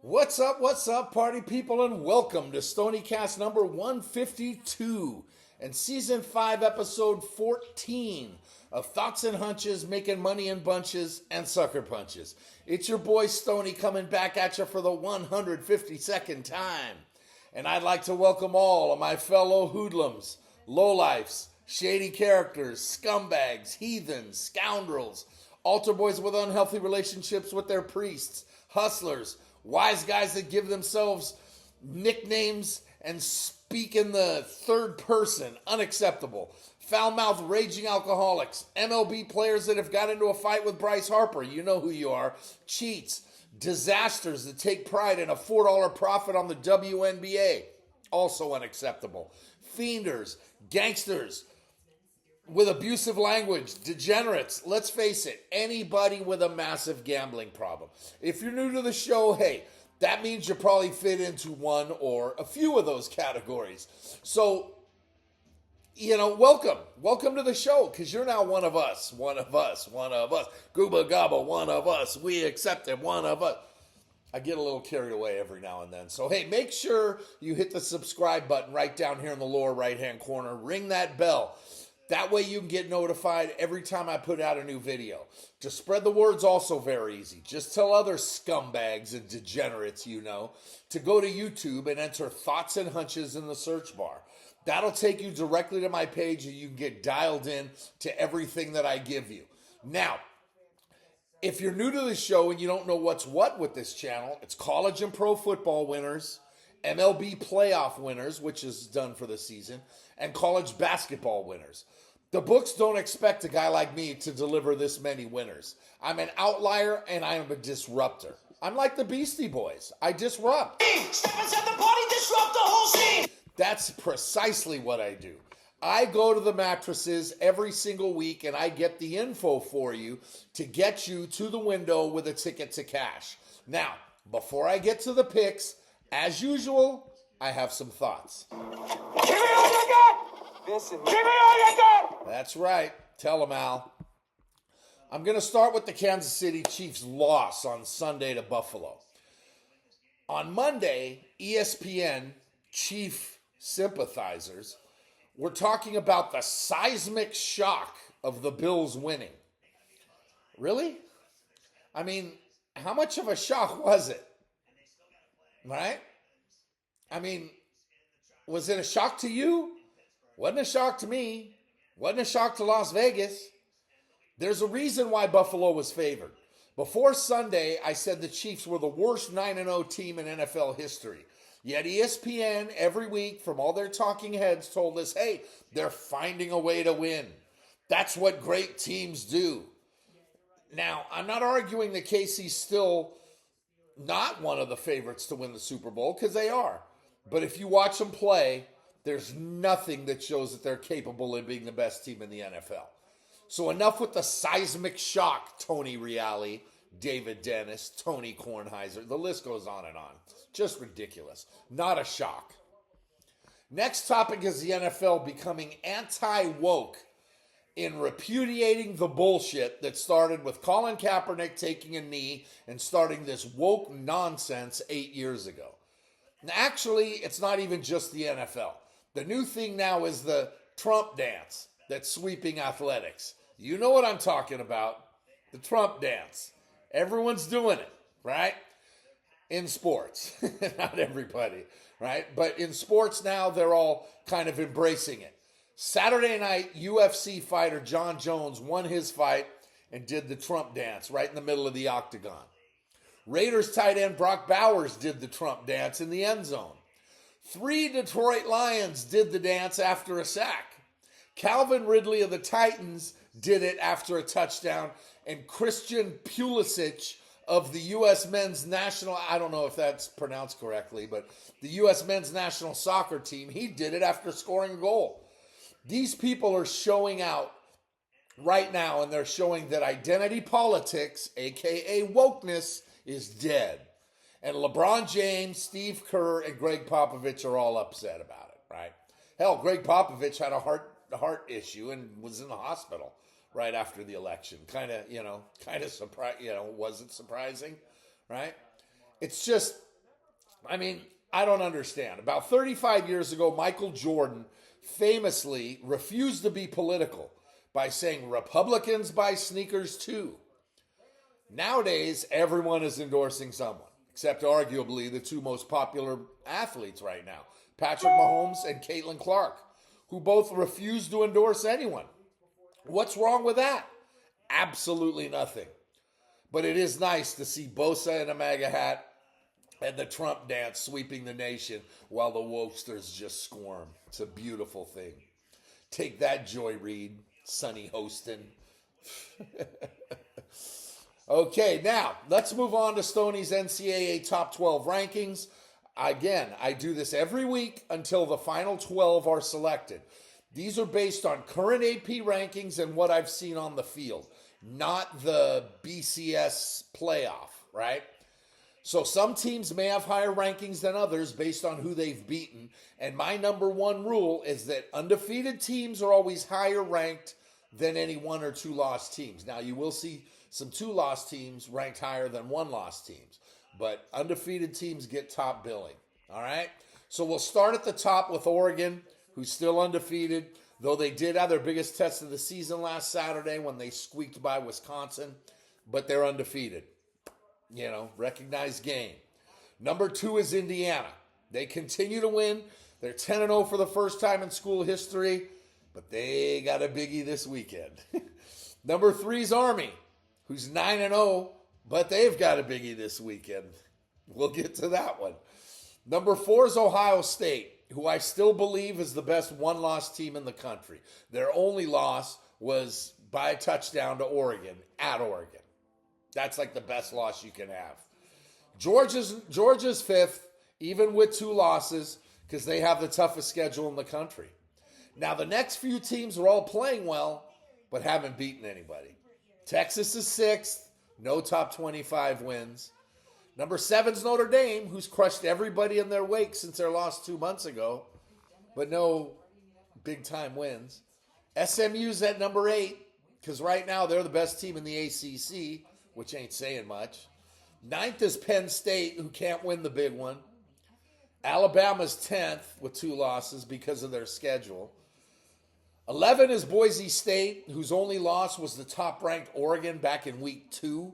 What's up, party people, and welcome to Stoniecast number 152 and season 5, episode 14 of Thoughts and Hunches, making money in bunches and sucker punches. It's your boy Stony coming back at you for the 152nd time. And I'd like to welcome all of my fellow hoodlums, lowlifes, shady characters, scumbags, heathens, scoundrels, altar boys with unhealthy relationships with their priests, hustlers, wise guys that give themselves nicknames and speak in the third person, unacceptable. Foul-mouthed raging alcoholics, MLB players that have got into a fight with Bryce Harper, you know who you are, cheats, disasters that take pride in a $4 profit on the WNBA, also unacceptable. Fienders, gangsters, with abusive language, degenerates, let's face it, anybody with a massive gambling problem. If you're new to the show, hey, that means you probably fit into one or a few of those categories. So, welcome. Welcome to the show, because you're now one of us. Gooba gobba, one of us. We accept it, one of us. I get a little carried away every now and then. So, hey, make sure you hit the subscribe button right down here in the lower right-hand corner. Ring that bell. That way you can get notified every time I put out a new video. To spread the word's also very easy. Just tell other scumbags and degenerates to go to YouTube and enter Thoughts and Hunches in the search bar. That'll take you directly to my page and you can get dialed in to everything that I give you. Now, if you're new to the show and you don't know what's what with this channel, it's college and pro football winners, MLB playoff winners, which is done for the season, and college basketball winners. The books don't expect a guy like me to deliver this many winners. I'm an outlier and I am a disruptor. I'm like the Beastie Boys. I disrupt. Step inside the party, disrupt the whole scene. That's precisely what I do. I go to the mattresses every single week and I get the info for you to get you to the window with a ticket to cash. Now, before I get to the picks, as usual, I have some thoughts. Give me all you got! Give me all you got! That's right. Tell them, Al. I'm going to start with the Kansas City Chiefs' loss on Sunday to Buffalo. On Monday, ESPN Chief sympathizers were talking about the seismic shock of the Bills winning. Really? I mean, how much of a shock was it? Right? I mean, was it a shock to you? Wasn't a shock to me. Wasn't a shock to Las Vegas. There's a reason why Buffalo was favored. Before Sunday, I said the Chiefs were the worst 9-0 team in NFL history. Yet ESPN every week from all their talking heads told us, hey, they're finding a way to win. That's what great teams do. Now, I'm not arguing that KC's still not one of the favorites to win the Super Bowl, because they are. But if you watch them play, there's nothing that shows that they're capable of being the best team in the NFL. So enough with the seismic shock, Tony Reali, David Dennis, Tony Kornheiser. The list goes on and on. Just ridiculous. Not a shock. Next topic is the NFL becoming anti-woke in repudiating the bullshit that started with Colin Kaepernick taking a knee and starting this woke nonsense 8 years ago. And actually, it's not even just the NFL. The new thing now is the Trump dance that's sweeping athletics. You know what I'm talking about. The Trump dance. Everyone's doing it, right? In sports. Not everybody, right? But in sports now, they're all kind of embracing it. Saturday night, UFC fighter John Jones won his fight and did the Trump dance right in the middle of the octagon. Raiders tight end Brock Bowers did the Trump dance in the end zone. 3 Detroit Lions did the dance after a sack. Calvin Ridley of the Titans did it after a touchdown. And Christian Pulisic of the U.S. men's national, I don't know if that's pronounced correctly, but the U.S. men's national soccer team, he did it after scoring a goal. These people are showing out right now, and they're showing that identity politics, a.k.a. wokeness, is dead. And LeBron James, Steve Kerr, and Greg Popovich are all upset about it, right? Hell, Greg Popovich had a heart issue and was in the hospital right after the election. Kind of surprising, was it surprising, right? It's just, I mean, I don't understand. About 35 years ago, Michael Jordan famously refused to be political by saying Republicans buy sneakers too. Nowadays, everyone is endorsing someone, except arguably the two most popular athletes right now, Patrick Mahomes and Caitlin Clark, who both refuse to endorse anyone. What's wrong with that? Absolutely nothing. But it is nice to see Bosa in a MAGA hat and the Trump dance sweeping the nation while the wokesters just squirm. It's a beautiful thing. Take that, Joy Reid, Sonny Hostin. Okay, now let's move on to Stoney's NCAA Top 12 rankings. Again, I do this every week until the final 12 are selected. These are based on current AP rankings and what I've seen on the field, not the BCS playoff, right? So some teams may have higher rankings than others based on who they've beaten. And my number one rule is that undefeated teams are always higher ranked than any 1 or 2 loss teams. Now, you will see some 2 loss teams ranked higher than 1 loss teams. But undefeated teams get top billing. All right? So we'll start at the top with Oregon, who's still undefeated, though they did have their biggest test of the season last Saturday when they squeaked by Wisconsin. But they're undefeated. You know, recognized game. Number 2 is Indiana. They continue to win. They're 10-0 for the first time in school history, but they got a biggie this weekend. Number 3 is Army, who's 9-0, but they've got a biggie this weekend. We'll get to that one. Number 4 is Ohio State, who I still believe is the best one-loss team in the country. Their only loss was by a touchdown to Oregon, at Oregon. That's like the best loss you can have. Georgia's 5th, even with 2 losses, because they have the toughest schedule in the country. Now, the next few teams are all playing well, but haven't beaten anybody. Texas is 6th, no top 25 wins. Number 7's Notre Dame, who's crushed everybody in their wake since their loss 2 months ago, but no big-time wins. SMU's at number 8, because right now they're the best team in the ACC, which ain't saying much. 9th is Penn State, who can't win the big one. Alabama's 10th with 2 losses because of their schedule. 11 is Boise State, whose only loss was the top-ranked Oregon back in week 2.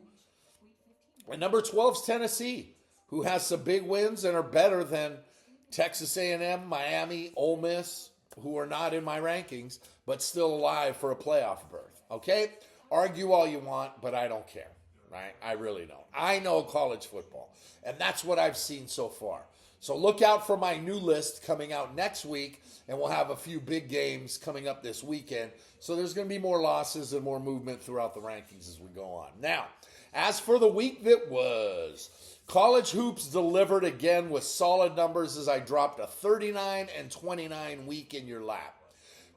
And number 12 is Tennessee, who has some big wins and are better than Texas A&M, Miami, Ole Miss, who are not in my rankings, but still alive for a playoff berth. Okay? Argue all you want, but I don't care. Right? I really don't. I know college football, and that's what I've seen so far. So look out for my new list coming out next week, and we'll have a few big games coming up this weekend. So there's going to be more losses and more movement throughout the rankings as we go on. Now, as for the week that was, college hoops delivered again with solid numbers as I dropped a 39-29 week in your lap.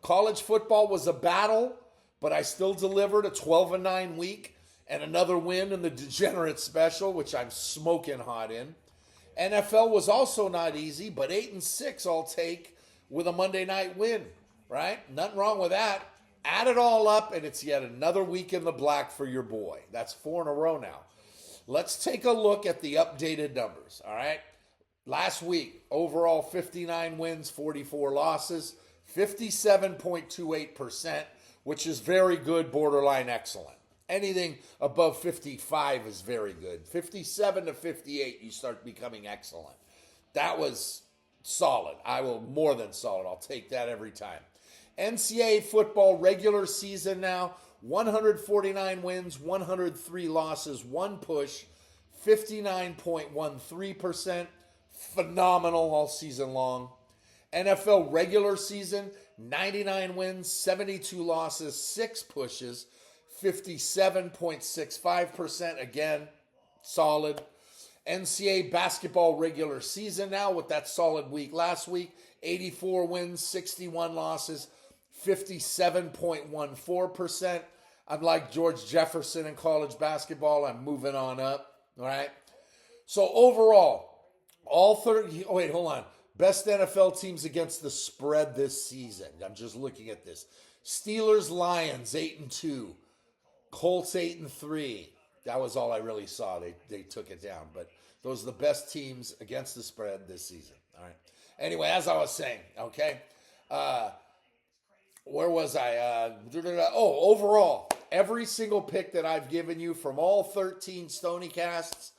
College football was a battle, but I still delivered a 12-9 week. And another win in the Degenerate Special, which I'm smoking hot in. NFL was also not easy, but 8-6 I'll take with a Monday night win, right? Nothing wrong with that. Add it all up, and it's yet another week in the black for your boy. That's 4 in a row now. Let's take a look at the updated numbers, all right? Last week, overall 59 wins, 44 losses, 57.28%, which is very good, borderline excellent. Anything above 55 is very good. 57 to 58, you start becoming excellent. That was solid. I will more than solid. I'll take that every time. NCAA football regular season now, 149 wins, 103 losses, 1 push, 59.13%. Phenomenal all season long. NFL regular season, 99 wins, 72 losses, 6 pushes, 57.65%, again, solid. NCAA basketball regular season now with that solid week last week, 84 wins, 61 losses, 57.14%. I'm like George Jefferson in college basketball. I'm moving on up, all right? So overall, all 30, wait, hold on. Best NFL teams against the spread this season. I'm just looking at this. Steelers, Lions, 8-2. Colts 8-3. That was all I really saw. They took it down. But Those are the best teams against the spread this season. All right. Anyway, as I was saying, okay. Where was I? Overall, every single pick that I've given you from all 13 Stoniecasts,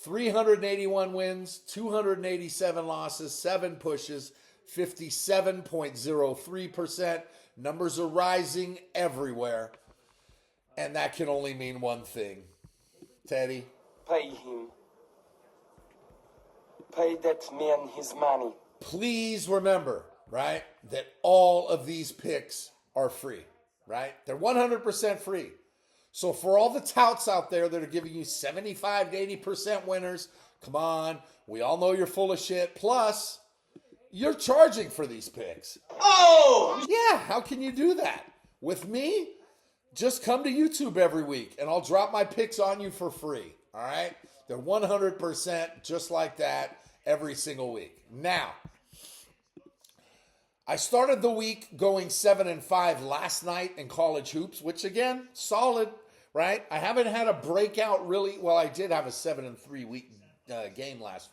381 wins, 287 losses, 7 pushes, 57.03%. Numbers are rising everywhere. And that can only mean one thing. Teddy? Pay him. Pay that man his money. Please remember, right, that all of these picks are free, right? They're 100% free. So for all the touts out there that are giving you 75 to 80% winners, come on, we all know you're full of shit. Plus, you're charging for these picks. Oh! Yeah, how can you do that? With me, just come to YouTube every week and I'll drop my picks on you for free, all right? They're 100% just like that every single week. Now, I started the week going 7-5 last night in college hoops, which again, solid, right? I haven't had a breakout really. Well, I did have a 7-3 week game last,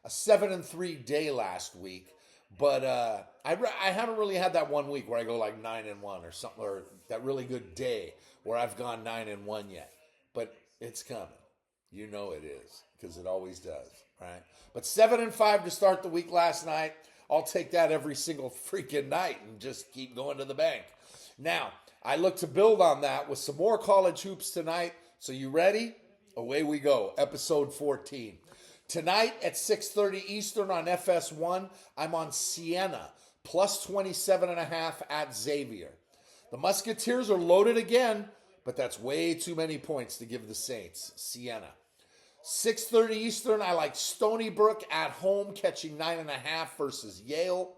a 7-3 day last week, but I haven't really had that one week where I go like 9-1 or something, or that really good day where I've gone 9-1 yet. But it's coming, you know it is, because it always does, right? But 7-5 to start the week last night. I'll take that every single freaking night and just keep going to the bank. Now, I look to build on that with some more college hoops tonight. So you ready? Away we go. Episode 14. Tonight at 6:30 Eastern on FS1, I'm on Siena, plus 27.5 at Xavier. The Musketeers are loaded again, but that's way too many points to give the Saints. Siena. 6:30 Eastern, I like Stony Brook at home catching 9.5 versus Yale.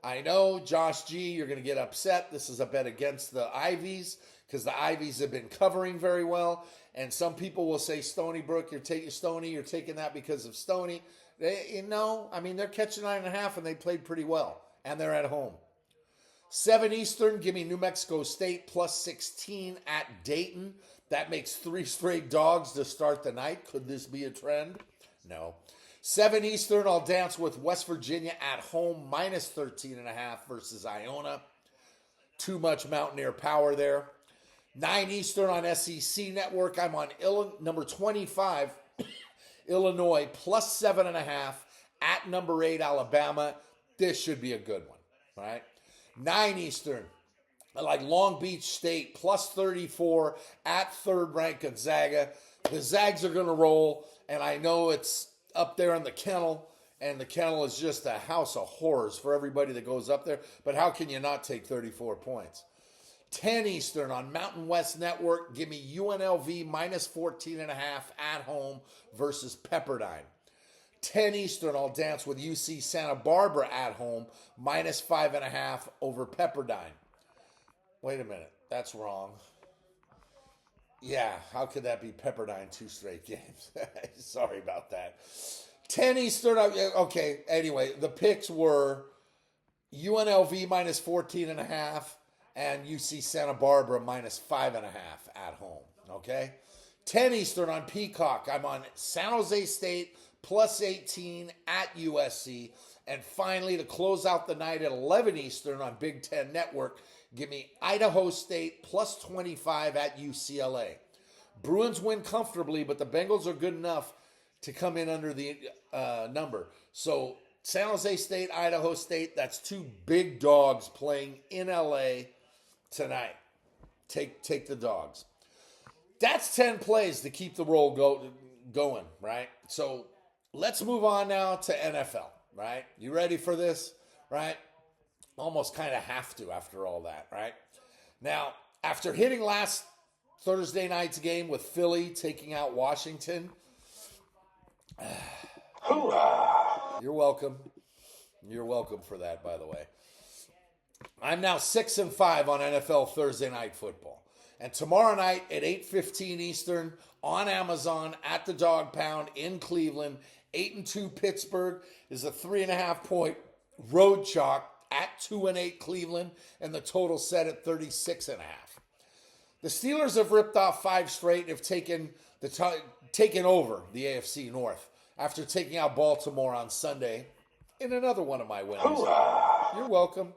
I know, Josh G, you're going to get upset. This is a bet against the Ivies because the Ivies have been covering very well. And some people will say Stony Brook, you're taking that because of Stony. They're catching 9.5 and they played pretty well. And they're at home. 7 Eastern, give me New Mexico State plus 16 at Dayton. That makes 3 straight dogs to start the night. Could this be a trend? No. 7 Eastern, I'll dance with West Virginia at home, minus 13.5 versus Iona. Too much Mountaineer power there. 9 Eastern on SEC Network, I'm on number 25, Illinois, plus 7.5 at number 8, Alabama. This should be a good one, right? 9 Eastern, I like Long Beach State, plus 34 at third-ranked Gonzaga. The Zags are going to roll, and I know it's up there in the kennel, and the kennel is just a house of horrors for everybody that goes up there. But how can you not take 34 points? 10 Eastern on Mountain West Network, give me UNLV minus 14.5 at home versus Pepperdine. 10 Eastern, I'll dance with UC Santa Barbara at home, minus 5.5 over Pepperdine. Wait a minute, that's wrong. Yeah, how could that be Pepperdine 2 straight games? Sorry about that. 10 Eastern, okay, anyway, the picks were UNLV minus 14.5 and UC Santa Barbara minus 5.5 at home, okay? 10 Eastern on Peacock, I'm on San Jose State plus 18 at USC. And finally, to close out the night at 11 Eastern on Big Ten Network, give me Idaho State plus 25 at UCLA. Bruins win comfortably, but the Bengals are good enough to come in under the number. So San Jose State, Idaho State, that's 2 big dogs playing in LA tonight. Take the dogs. That's 10 plays to keep the roll going, right? So let's move on now to NFL, right? You ready for this, right? Almost kind of have to after all that, right? Now, after hitting last Thursday night's game with Philly taking out Washington, you're welcome. You're welcome for that, by the way. I'm now 6-5 on NFL Thursday Night Football. And tomorrow night at 8:15 Eastern on Amazon at the Dog Pound in Cleveland, 8-2 Pittsburgh is a 3.5-point road chalk at 2-8 Cleveland, and the total set at 36.5. The Steelers have ripped off 5 straight and have taken the taking over the AFC North after taking out Baltimore on Sunday in another one of my wins. You're welcome.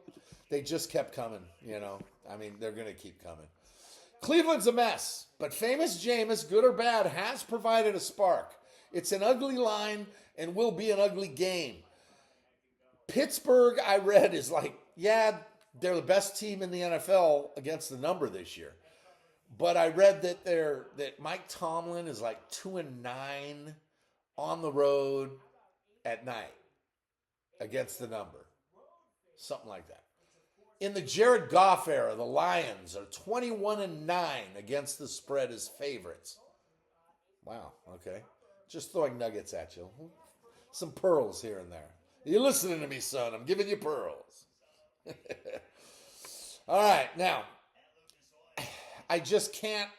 They just kept coming, you know. I mean, they're going to keep coming. Cleveland's a mess, but famous Jameis, good or bad, has provided a spark. It's an ugly line and will be an ugly game. Pittsburgh, I read, is like, yeah, they're the best team in the NFL against the number this year. But I read that Mike Tomlin is like 2-9 on the road at night against the number. Something like that. In the Jared Goff era, the Lions are 21-9 against the spread as favorites. Wow, okay. Just throwing nuggets at you. Some pearls here and there. You're listening to me, son. I'm giving you pearls. All right, now, I just can't.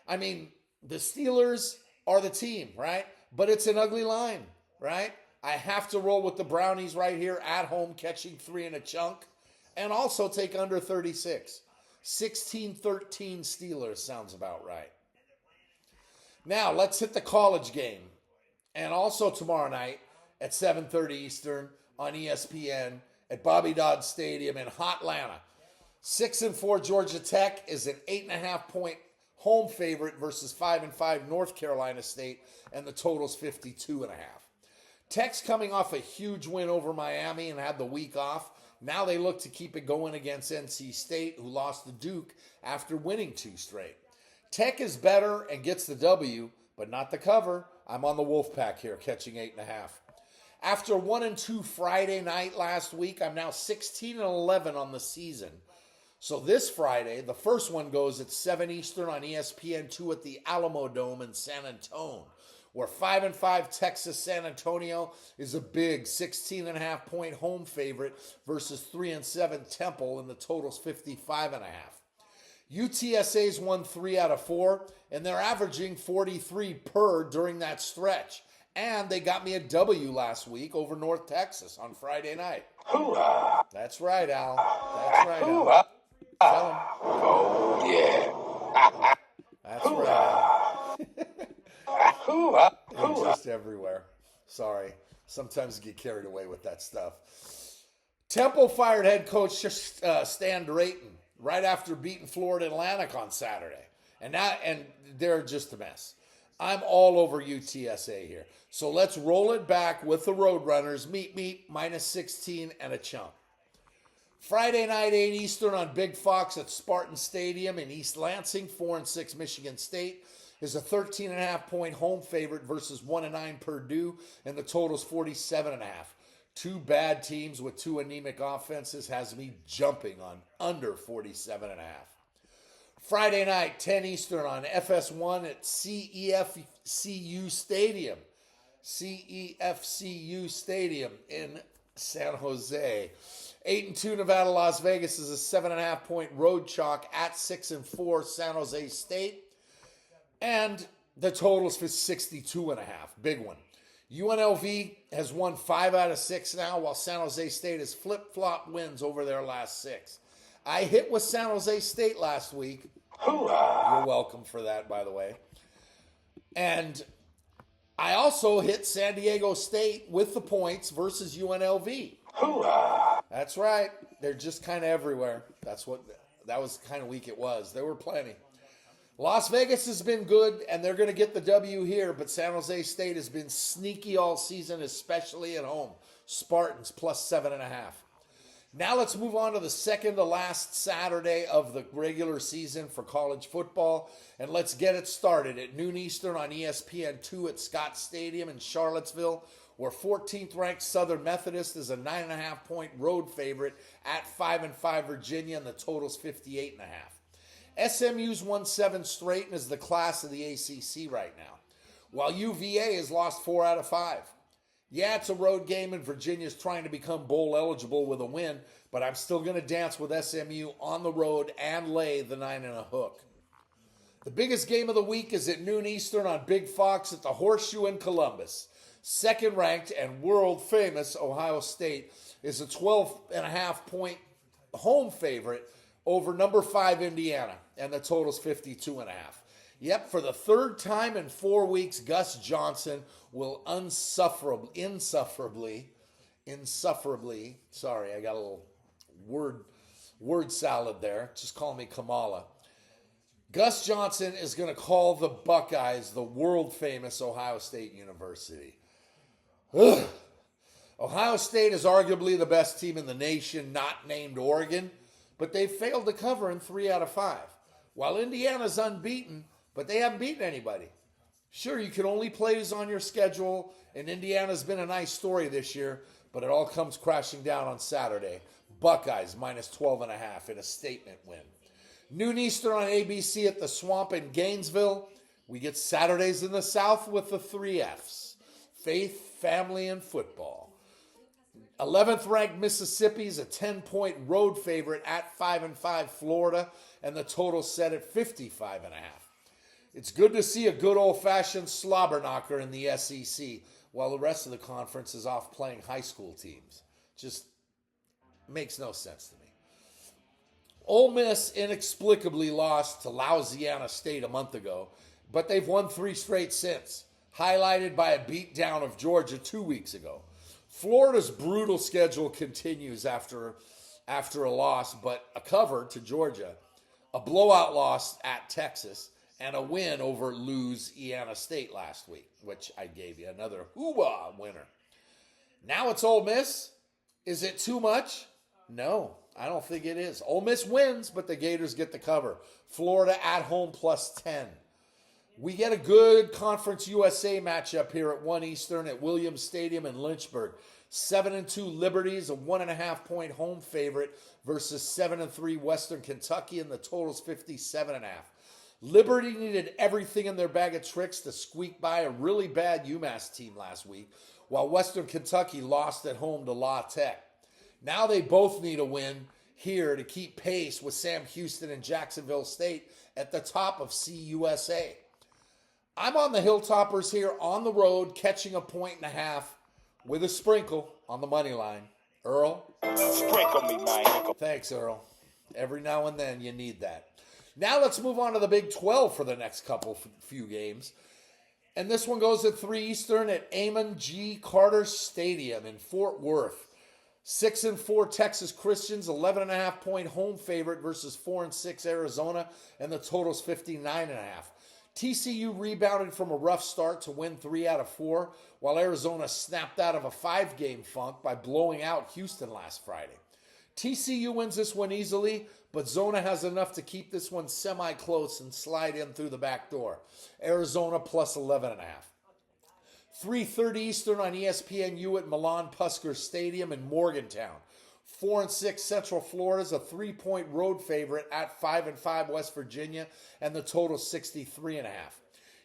I mean, the Steelers are the team, right? But it's an ugly line, right? I have to roll with the Brownies right here at home, catching 3 in a chunk. And also take under 36. 16-13 Steelers sounds about right. Now, let's hit the college game. And also tomorrow night at 7:30 Eastern on ESPN at Bobby Dodd Stadium in Hotlanta. 6-4 Georgia Tech is an 8.5-point home favorite versus 5-5 North Carolina State, and the total's 52.5. Tech's coming off a huge win over Miami and had the week off. Now they look to keep it going against NC State, who lost to Duke after winning 2 straight. Tech is better and gets the W, but not the cover. I'm on the Wolfpack here, catching 8.5. After 1-2 Friday night last week, I'm now 16-11 on the season. So this Friday, the first one goes at 7 Eastern on ESPN2 at the Alamo Dome in San Antonio, where 5-5 Texas San Antonio is a big 16.5-point home favorite versus 3-7 Temple, and the total's 55.5. UTSA's won 3 out of 4, and they're averaging 43 per during that stretch. And they got me a W last week over North Texas on Friday night. Hoorah! That's right, Al. That's right, Al. Tell him. Oh, yeah. That's right, Al. Hoorah! They're just everywhere. Sorry. Sometimes you get carried away with that stuff. Temple fired head coach Stan Drayton right after beating Florida Atlantic on Saturday. And they're just a mess. I'm all over UTSA here. So let's roll it back with the Roadrunners. Meet, minus 16 and a chunk. Friday night, 8 Eastern on Big Fox at Spartan Stadium in East Lansing. 4-6 Michigan State is a 13.5-point home favorite versus 1-9 Purdue, and the total's 47.5. 2 bad teams with 2 anemic offenses has me jumping on under 47.5. Friday night, 10 Eastern on FS1 at CEFCU Stadium. CEFCU Stadium in San Jose. 8-2 Nevada, Las Vegas is a 7.5-point road chalk at 6-4 San Jose State. And the total's for 62.5. Big one. UNLV has won 5 out of 6 now, while San Jose State has flip-flop wins over their last 6. I hit with San Jose State last week. Hoorah! You're welcome for that, by the way. And I also hit San Diego State with the points versus UNLV. Hoorah! That's right. They're just kind of everywhere. That was the kind of week it was. There were plenty. Las Vegas has been good, and they're going to get the W here, but San Jose State has been sneaky all season, especially at home. Spartans plus 7.5. Now let's move on to the second to last Saturday of the regular season for college football, and let's get it started at noon Eastern on ESPN2 at Scott Stadium in Charlottesville, where 14th ranked Southern Methodist is a 9.5-point road favorite at 5-5 Virginia, and the total's 58.5. SMU's won 7 straight and is the class of the ACC right now, while UVA has lost 4 out of 5. Yeah, it's a road game, and Virginia's trying to become bowl eligible with a win, but I'm still going to dance with SMU on the road and lay the 9.5. The biggest game of the week is at noon Eastern on Big Fox at the Horseshoe in Columbus. Second-ranked and world-famous Ohio State is a 12.5-point home favorite over number 5 Indiana, and the total's 52.5. Yep, for the third time in 4 weeks, Gus Johnson will insufferably, sorry, I got a little word salad there. Just call me Kamala. Gus Johnson is going to call the Buckeyes the world-famous Ohio State University. Ugh. Ohio State is arguably the best team in the nation, not named Oregon, but they've failed to cover in 3 out of 5. While Indiana's unbeaten, but they haven't beaten anybody. Sure, you can only play who's on your schedule, and Indiana's been a nice story this year, but it all comes crashing down on Saturday. Buckeyes minus 12.5 in a statement win. Noon Eastern on ABC at the Swamp in Gainesville. We get Saturdays in the South with the 3 Fs. Faith, family, and football. 11th ranked Mississippi is a 10-point road favorite at 5-5 Florida, and the total set at 55.5. It's good to see a good old-fashioned slobber knocker in the SEC while the rest of the conference is off playing high school teams. Just makes no sense to me. Ole Miss inexplicably lost to Louisiana State a month ago, but they've won 3 straight since, highlighted by a beatdown of Georgia 2 weeks ago. Florida's brutal schedule continues after a loss, but a cover to Georgia, a blowout loss at Texas, and a win over Louisiana State last week, which I gave you another hoo-ah winner. Now it's Ole Miss. Is it too much? No, I don't think it is. Ole Miss wins, but the Gators get the cover. Florida at home plus 10. We get a good Conference USA matchup here at 1 Eastern at Williams Stadium in Lynchburg. 7-2 Liberties, a 1.5-point home favorite versus 7-3 Western Kentucky, and the total's 57.5. Liberty needed everything in their bag of tricks to squeak by a really bad UMass team last week, while Western Kentucky lost at home to La Tech. Now they both need a win here to keep pace with Sam Houston and Jacksonville State at the top of CUSA. I'm on the Hilltoppers here on the road, catching 1.5 with a sprinkle on the money line. Earl? Sprinkle me, man. Thanks, Earl. Every now and then you need that. Now let's move on to the Big 12 for the next few games. And this one goes at 3 Eastern at Amon G. Carter Stadium in Fort Worth. 6-4 Texas Christians, 11.5-point home favorite versus 4-6 Arizona, and the total's 59.5. TCU rebounded from a rough start to win 3 out of 4, while Arizona snapped out of a 5-game funk by blowing out Houston last Friday. TCU wins this one easily, but Zona has enough to keep this one semi-close and slide in through the back door. Arizona plus 11.5. 3:30 Eastern on ESPNU at Milan Pusker Stadium in Morgantown. 4-6 Central Florida's a 3-point road favorite at 5-5 West Virginia, and the total 63.5.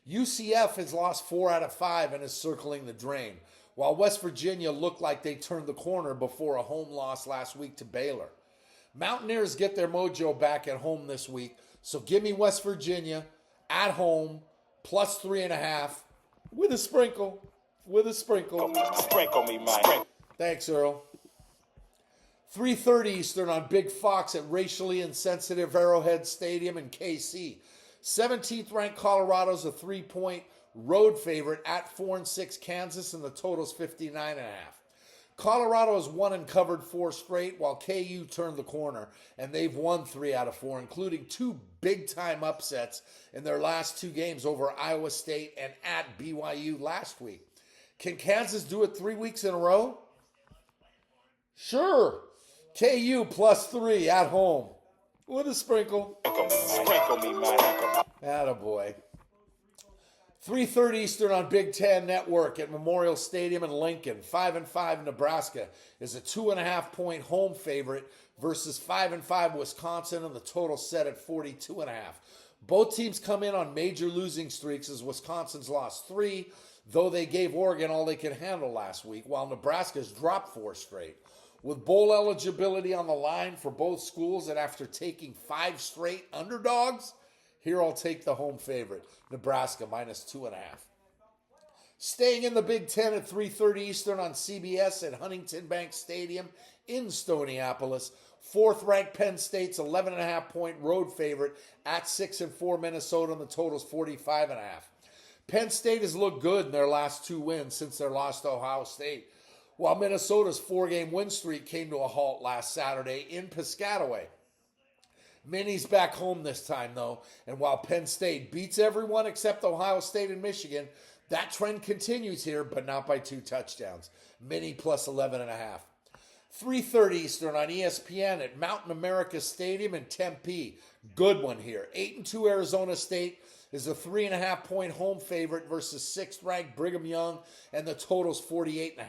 UCF has lost 4 out of 5 and is circling the drain, while West Virginia looked like they turned the corner before a home loss last week to Baylor. Mountaineers get their mojo back at home this week, so give me West Virginia at home plus 3.5 with a sprinkle. Sprinkle me, man. Thanks, Earl. 3:30 Eastern on Big Fox at racially insensitive Arrowhead Stadium in KC. 17th ranked Colorado's a 3-point road favorite at 4-6 Kansas, and the total's 59.5. Colorado has won and covered 4 straight, while KU turned the corner, and they've won 3 out of 4, including 2 big-time upsets in their last 2 games over Iowa State and at BYU last week. Can Kansas do it 3 weeks in a row? Sure. KU plus 3 at home with a sprinkle. Sprinkle me, man. Attaboy. 3:30 Eastern on Big Ten Network at Memorial Stadium in Lincoln. 5-5 Nebraska is a 2.5-point home favorite versus 5-5 Wisconsin, and the total set at 42.5. Both teams come in on major losing streaks as Wisconsin's lost 3, though they gave Oregon all they could handle last week, while Nebraska's dropped 4 straight. With bowl eligibility on the line for both schools, and after taking 5 straight underdogs, here I'll take the home favorite, Nebraska minus 2.5. Staying in the Big Ten at 3:30 Eastern on CBS at Huntington Bank Stadium in Stoneyappolis. Fourth-ranked Penn State's 11.5-point road favorite at 6-4 Minnesota, and the total's 45.5. Penn State has looked good in their last 2 wins since their loss to Ohio State, while Minnesota's 4-game win streak came to a halt last Saturday in Piscataway. Minnie's back home this time, though, and while Penn State beats everyone except Ohio State and Michigan, that trend continues here, but not by 2 touchdowns. Minnie plus 11.5. 3:30 Eastern on ESPN at Mountain America Stadium in Tempe. Good one here. 8-2 Arizona State is a 3.5-point home favorite versus 6th-ranked Brigham Young, and the total's 48.5.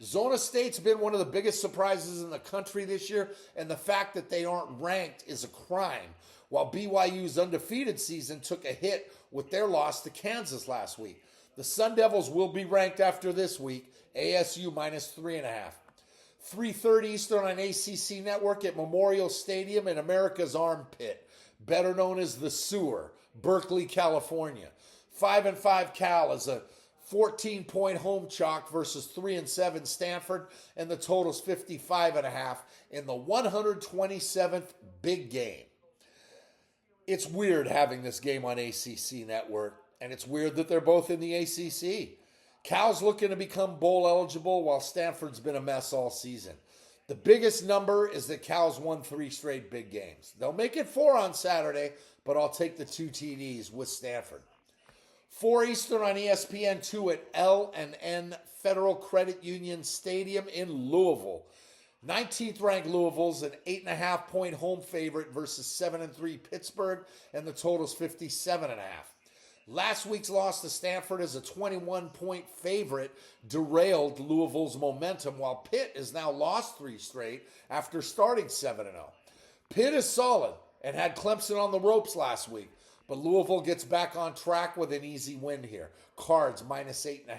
Zona State's been one of the biggest surprises in the country this year, and the fact that they aren't ranked is a crime, while BYU's undefeated season took a hit with their loss to Kansas last week. The Sun Devils will be ranked after this week, ASU minus 3.5. 3:30 Eastern on ACC Network at Memorial Stadium in America's Armpit, better known as the Sewer, Berkeley, California. 5-5 Cal is a 14-point home chalk versus 3-7 Stanford, and the total's 55.5 in the 127th big game. It's weird having this game on ACC Network, and it's weird that they're both in the ACC. Cal's looking to become bowl eligible, while Stanford's been a mess all season. The biggest number is that Cal's won 3 straight big games. They'll make it 4 on Saturday, but I'll take the 2 TDs with Stanford. 4 Eastern on ESPN2 at L&N Federal Credit Union Stadium in Louisville. 19th ranked Louisville's an 8.5-point home favorite versus 7-3 Pittsburgh, and the total's 57.5. Last week's loss to Stanford as a 21-point favorite derailed Louisville's momentum, while Pitt has now lost 3 straight after starting 7-0. Pitt is solid and had Clemson on the ropes last week, but Louisville gets back on track with an easy win here. Cards minus 8.5.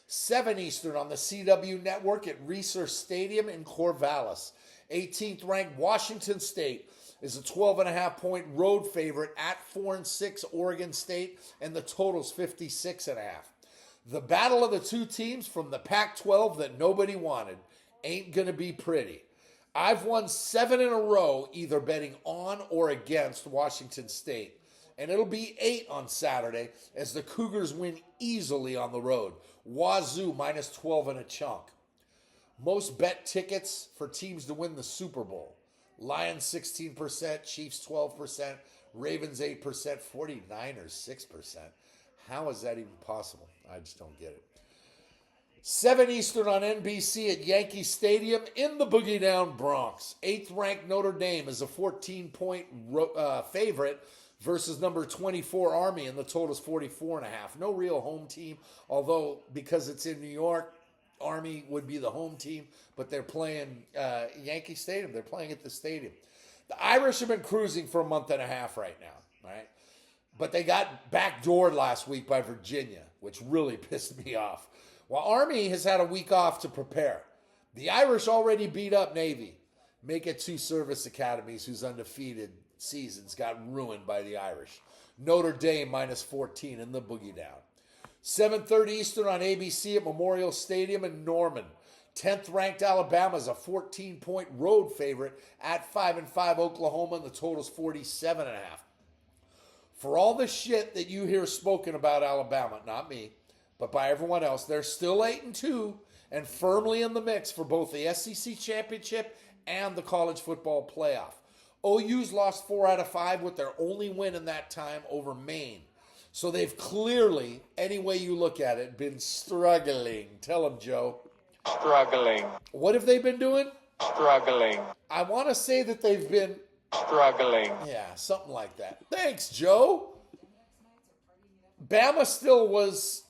7 Eastern on the CW Network at Reser Stadium in Corvallis. 18th ranked Washington State is a 12.5-point road favorite at 4-6 Oregon State, and the total's 56.5. The battle of the 2 teams from the Pac-12 that nobody wanted ain't going to be pretty. I've won 7 in a row either betting on or against Washington State, and it'll be 8 on Saturday as the Cougars win easily on the road. Wazoo minus 12 and a chunk. Most bet tickets for teams to win the Super Bowl. Lions 16%, Chiefs 12%, Ravens 8%, 49ers 6%. How is that even possible? I just don't get it. 7 Eastern on NBC at Yankee Stadium in the Boogie Down Bronx. 8th-ranked Notre Dame is a 14-point favorite versus number 24 Army, and the total is 44.5. No real home team, although because it's in New York, Army would be the home team, but they're playing Yankee Stadium. They're playing at the stadium. The Irish have been cruising for a month and a half right now, right? But they got backdoored last week by Virginia, which really pissed me off. While Army has had a week off to prepare, the Irish already beat up Navy. Make it 2 service academies whose undefeated seasons got ruined by the Irish. Notre Dame minus 14 in the Boogie Down. 7:30 Eastern on ABC at Memorial Stadium in Norman. 10th ranked Alabama is a 14-point road favorite at 5-5 Oklahoma, and the total's 47.5. For all the shit that you hear spoken about Alabama, not me, but by everyone else, they're still 8-2 and firmly in the mix for both the SEC championship and the college football playoff. OU's lost 4 out of 5 with their only win in that time over Maine. So they've clearly, any way you look at it, been struggling. Tell them, Joe. Struggling. What have they been doing? Struggling. I want to say that they've been... Struggling. Yeah, something like that. Thanks, Joe. Bama still was,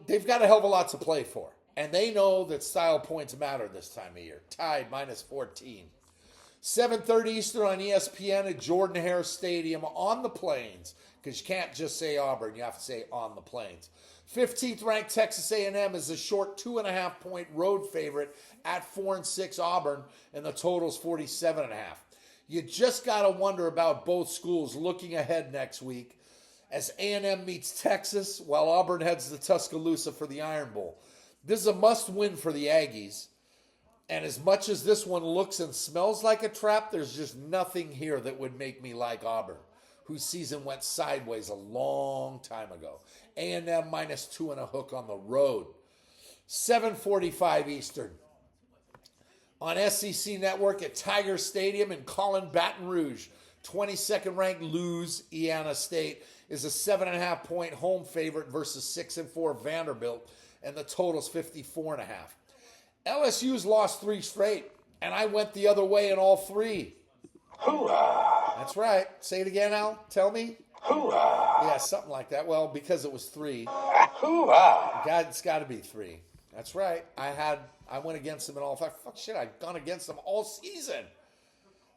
they've got a hell of a lot to play for. And they know that style points matter this time of year. Tide minus 14. 7:30 Eastern on ESPN at Jordan-Hare Stadium on the Plains. Because you can't just say Auburn, you have to say on the Plains. 15th ranked Texas A&M is a short 2.5-point road favorite at 4-6 Auburn, and the total's 47.5. You just got to wonder about both schools looking ahead next week as A&M meets Texas while Auburn heads to Tuscaloosa for the Iron Bowl. This is a must-win for the Aggies, And as much as this one looks and smells like a trap, there's just nothing here that would make me like Auburn, whose season went sideways a long time ago. A&M -2 and a hook on the road. 7:45 Eastern. On SEC Network at Tiger Stadium in Collin, Baton Rouge. 22nd ranked Louisiana State is a 7.5 point home favorite versus 6-4 Vanderbilt, and the total's 54.5. LSU's lost 3 straight, and I went the other way in all 3. Hoorah! That's right. Say it again, Al. Tell me. Hoorah! Yeah, something like that. Well, because it was 3. Hoorah! It's got to be 3. That's right. I went against them in all 5. Fuck shit, I've gone against them all season.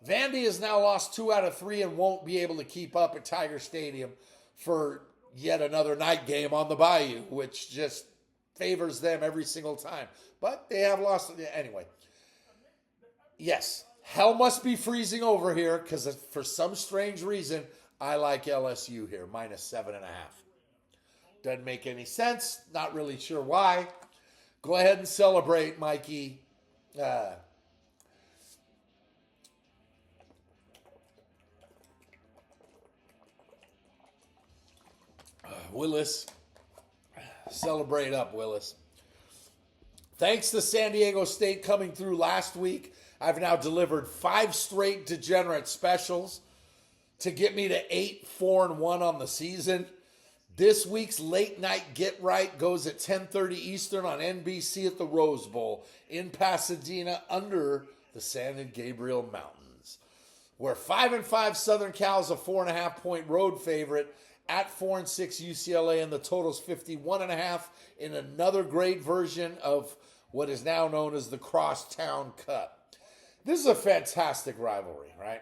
Vandy has now lost 2 out of 3 and won't be able to keep up at Tiger Stadium for yet another night game on the Bayou, which just favors them every single time. But they have lost. Anyway. Yes, hell must be freezing over here because for some strange reason, I like LSU here, -7.5. Doesn't make any sense. Not really sure why. Go ahead and celebrate, Mikey. Willis. Celebrate up, Willis. Thanks to San Diego State coming through last week, I've now delivered 5 straight degenerate specials to get me to 8-4-1 on the season. This week's late night get right goes at 10:30 Eastern on NBC at the Rose Bowl in Pasadena under the San Gabriel Mountains, where 5-5 Southern Cal is a 4.5 point road favorite at 4-6 UCLA, and the total's 51.5 in another great version of what is now known as the Crosstown Cup. This is a fantastic rivalry, right?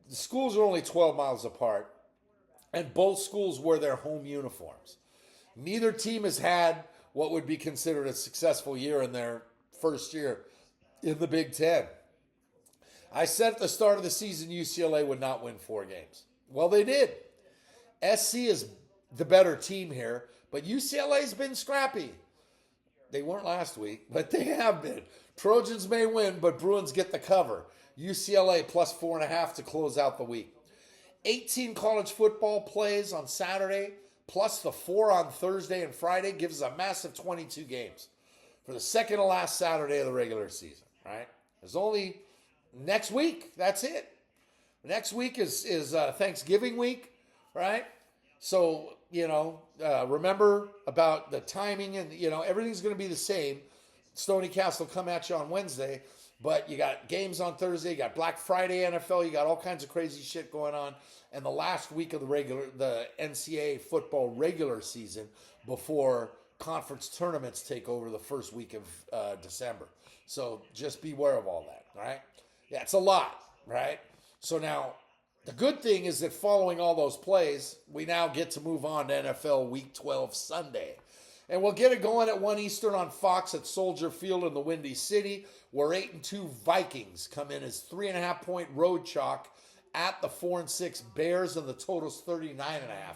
The schools are only 12 miles apart, and both schools wear their home uniforms. Neither team has had what would be considered a successful year in their first year in the Big Ten. I said at the start of the season UCLA would not win 4 games. Well, they did. SC is the better team here, but UCLA's been scrappy. They weren't last week, but they have been. Trojans may win, but Bruins get the cover. UCLA plus 4.5 to close out the week. 18 college football plays on Saturday, plus the 4 on Thursday and Friday gives us a massive 22 games for the second to last Saturday of the regular season, right? There's only next week. That's it. Next week is Thanksgiving week, right? So, remember about the timing and, everything's going to be the same. Stoniecast will come at you on Wednesday, but you got games on Thursday, you got Black Friday NFL, you got all kinds of crazy shit going on. And the last week of the NCAA football regular season before conference tournaments take over the first week of December. So just beware of all that, all right? Yeah, it's a lot, right? So now, the good thing is that following all those plays, we now get to move on to NFL Week 12 Sunday. And we'll get it going at 1 Eastern on Fox at Soldier Field in the Windy City, where 8-2 Vikings come in as 3.5 point road chalk at the 4-6 Bears, and the total's 39.5.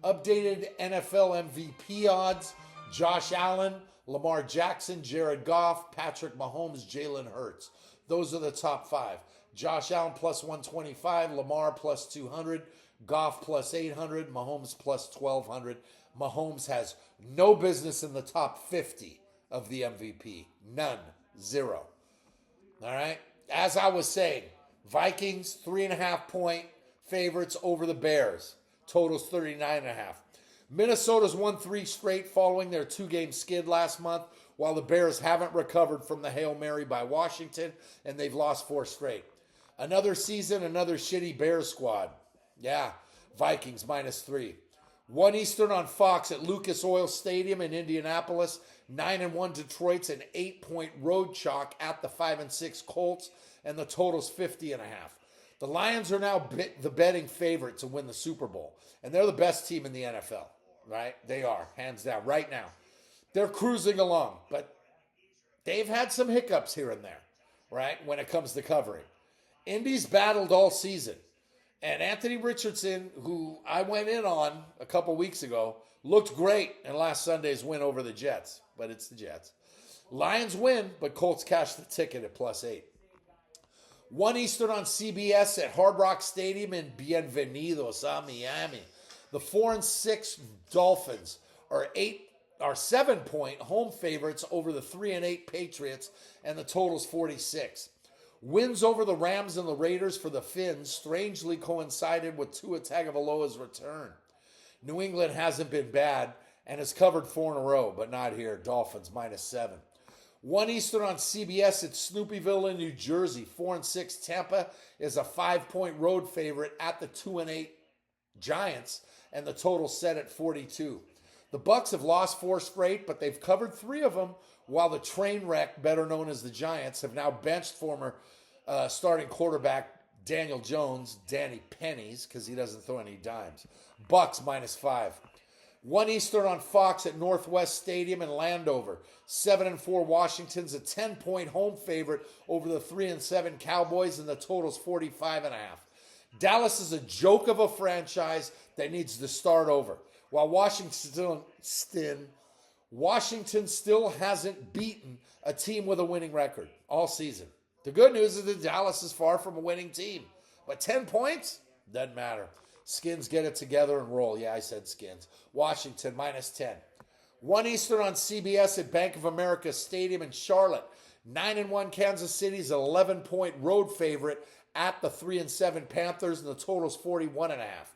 Updated NFL MVP odds: Josh Allen, Lamar Jackson, Jared Goff, Patrick Mahomes, Jalen Hurts. Those are the top 5. Josh Allen plus 125, Lamar plus 200, Goff plus 800, Mahomes plus 1,200. Mahomes has no business in the top 50 of the MVP. None. 0. All right? As I was saying, Vikings, 3.5 point favorites over the Bears. Totals 39.5. Minnesota's won 3 straight following their 2-game skid last month, while the Bears haven't recovered from the Hail Mary by Washington, and they've lost 4 straight. Another season, another shitty Bears squad. Yeah, Vikings -3. 1 Eastern on Fox at Lucas Oil Stadium in Indianapolis. 9-1 Detroit's an 8-point road chalk at the 5-6 Colts, and the total's 50.5. The Lions are now the betting favorite to win the Super Bowl, and they're the best team in the NFL, right? They are, hands down, right now. They're cruising along, but they've had some hiccups here and there, right, when it comes to covering. Indy's battled all season. And Anthony Richardson, who I went in on a couple weeks ago, looked great in last Sunday's win over the Jets. But it's the Jets. Lions win, but Colts cash the ticket at +8. 1 Eastern on CBS at Hard Rock Stadium in Bienvenidos a Miami. The 4-6 Dolphins are 7-point home favorites over the 3-8 Patriots, and the total's 46. Wins over the Rams and the Raiders for the Finns strangely coincided with Tua Tagovailoa's return. New England hasn't been bad and has covered 4 in a row, but not here. Dolphins -7. 1 Eastern on CBS at Snoopyville in New Jersey. 4-6 Tampa is a 5-point road favorite at the 2-8 Giants, and the total set at 42. The Bucs have lost 4 straight, but they've covered 3 of them, while the train wreck, better known as the Giants, have now benched former starting quarterback Daniel Jones, Danny Pennies, because he doesn't throw any dimes. Bucs -5. 1 Eastern on Fox at Northwest Stadium in Landover. 7-4 Washington's a 10-point home favorite over the 3-7 Cowboys, and the total's 45.5. Dallas is a joke of a franchise that needs to start over, while Washington still hasn't beaten a team with a winning record all season. The good news is that Dallas is far from a winning team, but 10 points? Doesn't matter. Skins get it together and roll. Yeah, I said Skins. Washington -10. 1 Eastern on CBS at Bank of America Stadium in Charlotte. 9-1 Kansas City's an 11-point road favorite at the 3-7 Panthers, and the total's 41.5.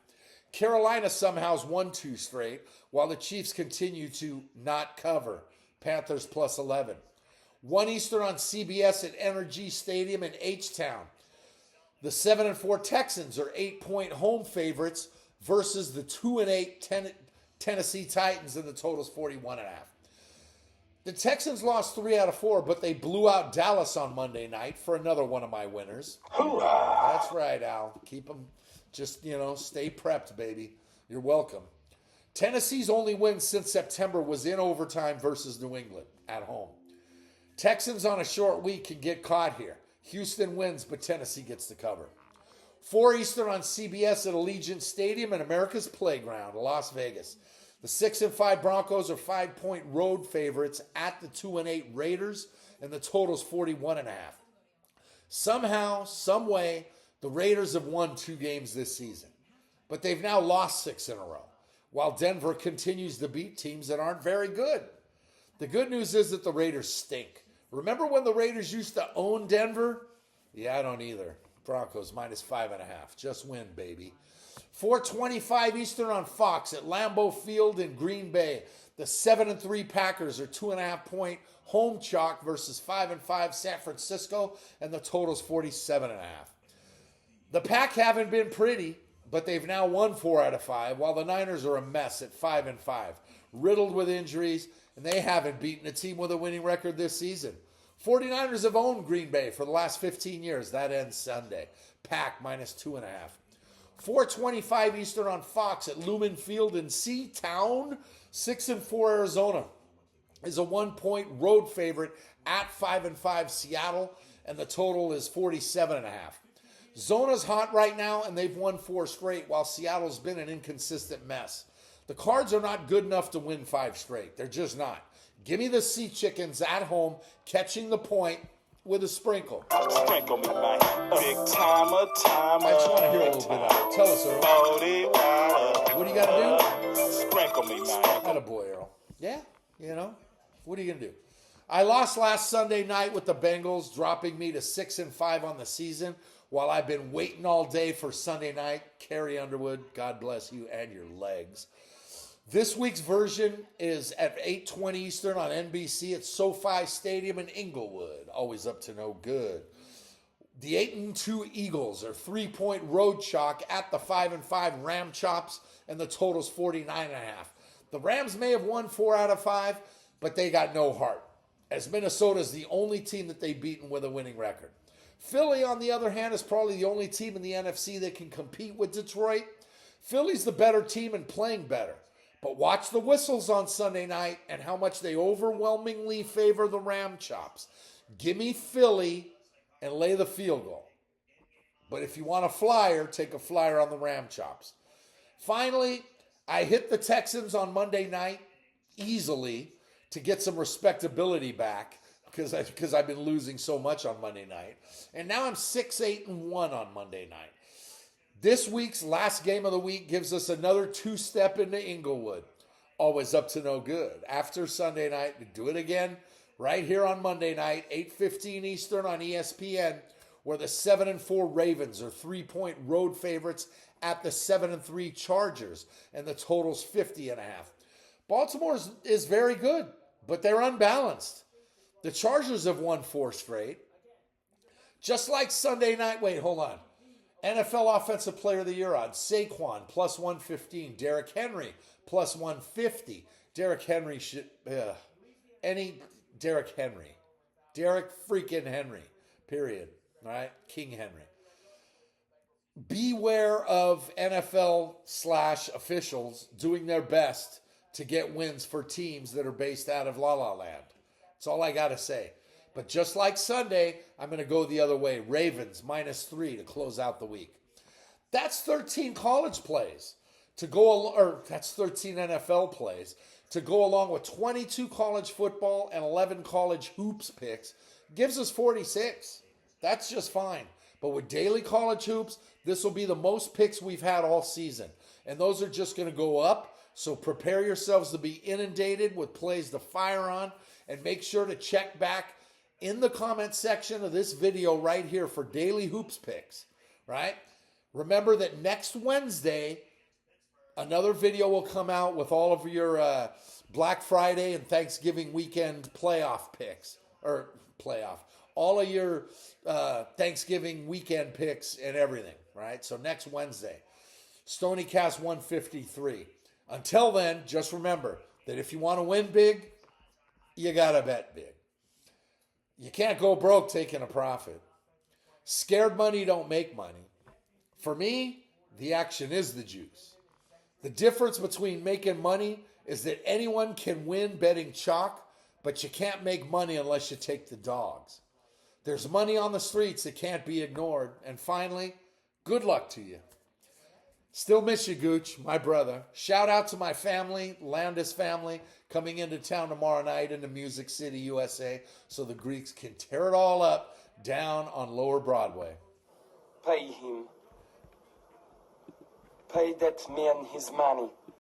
Carolina somehow's won 2 straight, while the Chiefs continue to not cover. Panthers +11. 1 Eastern on CBS at NRG Stadium in H-Town. The 7-4 Texans are 8-point home favorites versus the 2-8 Tennessee Titans, and the total's 41.5. The Texans lost 3 out of 4, but they blew out Dallas on Monday night for another one of my winners. Hoorah! That's right, Al. Keep them, just, stay prepped, baby. You're welcome. Tennessee's only win since September was in overtime versus New England at home. Texans on a short week can get caught here. Houston wins, but Tennessee gets the cover. 4 Eastern on CBS at Allegiant Stadium in America's Playground, Las Vegas. The 6-5 Broncos are 5-point road favorites at the 2-8 Raiders, and the total's 41.5. Somehow, some way, the Raiders have won 2 games this season, but they've now lost 6 in a row, while Denver continues to beat teams that aren't very good. The good news is that the Raiders stink. Remember when the Raiders used to own Denver? Yeah, I don't either. Broncos -5.5. Just win, baby. 4:25 Eastern on Fox at Lambeau Field in Green Bay. The 7-3 Packers are 2.5-point home chalk versus 5-5 San Francisco, and the total's 47.5. The Pack haven't been pretty, but they've now won 4 out of 5, while the Niners are a mess at 5-5, riddled with injuries, and they haven't beaten a team with a winning record this season. 49ers have owned Green Bay for the last 15 years. That ends Sunday. Pack -2.5. 4:25 Eastern on Fox at Lumen Field in Seatown. 6-4 Arizona is a 1-point road favorite at 5-5 Seattle, and the total is 47.5. Zona's hot right now, and they've won 4 straight, while Seattle's been an inconsistent mess. The Cards are not good enough to win 5 straight. They're just not. Give me the Sea Chickens at home, catching the point with a sprinkle. Sprinkle me, man. Big timer. I just want to hear a little bit of it. Tell us, Earl. What do you got to do? Sprinkle me, man. Attaboy, Earl. Yeah, what are you going to do? I lost last Sunday night with the Bengals, dropping me to 6-5 on the season, while I've been waiting all day for Sunday night. Carrie Underwood, God bless you and your legs. This week's version is at 8:20 Eastern on NBC at SoFi Stadium in Inglewood. Always up to no good. The 8-2 Eagles are 3-point road chalk at the 5-5 Ram Chops, and the total's 49.5. The Rams may have won 4 out of 5, but they got no heart, as Minnesota is the only team that they've beaten with a winning record. Philly, on the other hand, is probably the only team in the NFC that can compete with Detroit. Philly's the better team and playing better. But watch the whistles on Sunday night and how much they overwhelmingly favor the Ram Chops. Give me Philly and lay the field goal. But if you want a flyer, take a flyer on the Ram Chops. Finally, I hit the Texans on Monday night easily to get some respectability back. because I've been losing so much on Monday night. And now I'm 6-8-1 on Monday night. This week's last game of the week gives us another two-step into Inglewood. Always up to no good. After Sunday night, we do it again right here on Monday night, 8:15 Eastern on ESPN, where the 7-4 Ravens are 3-point road favorites at the 7-3 Chargers, and the total's 50.5. Baltimore is very good, but they're unbalanced. The Chargers have won 4 straight. Just like Sunday night, wait, hold on. NFL Offensive Player of the Year odds, Saquon, plus 115. Derrick Henry, plus 150. Derrick Henry should, Derrick Henry. Derrick freaking Henry, period. All right? King Henry. Beware of NFL/officials doing their best to get wins for teams that are based out of La La Land. That's all I got to say. But just like Sunday, I'm going to go the other way. Ravens, -3 to close out the week. That's 13 college plays to go, or that's 13 NFL plays to go along with 22 college football and 11 college hoops picks. Gives us 46. That's just fine. But with daily college hoops, this will be the most picks we've had all season. And those are just going to go up. So prepare yourselves to be inundated with plays to fire on. And make sure to check back in the comment section of this video right here for daily hoops picks. Right? Remember that next Wednesday, another video will come out with all of your Black Friday and Thanksgiving weekend playoff picks. Or playoff. All of your Thanksgiving weekend picks and everything, right? So next Wednesday, Stoniecast 153. Until then, just remember that if you want to win big, you got to bet big. You can't go broke taking a profit. Scared money don't make money. For me, the action is the juice. The difference between making money is that anyone can win betting chalk, but you can't make money unless you take the dogs. There's money on the streets that can't be ignored. And finally, good luck to you. Still miss you, Gooch, my brother. Shout out to my family, Landis family, coming into town tomorrow night into Music City, USA, so the Greeks can tear it all up down on Lower Broadway. Pay him. Pay that man his money.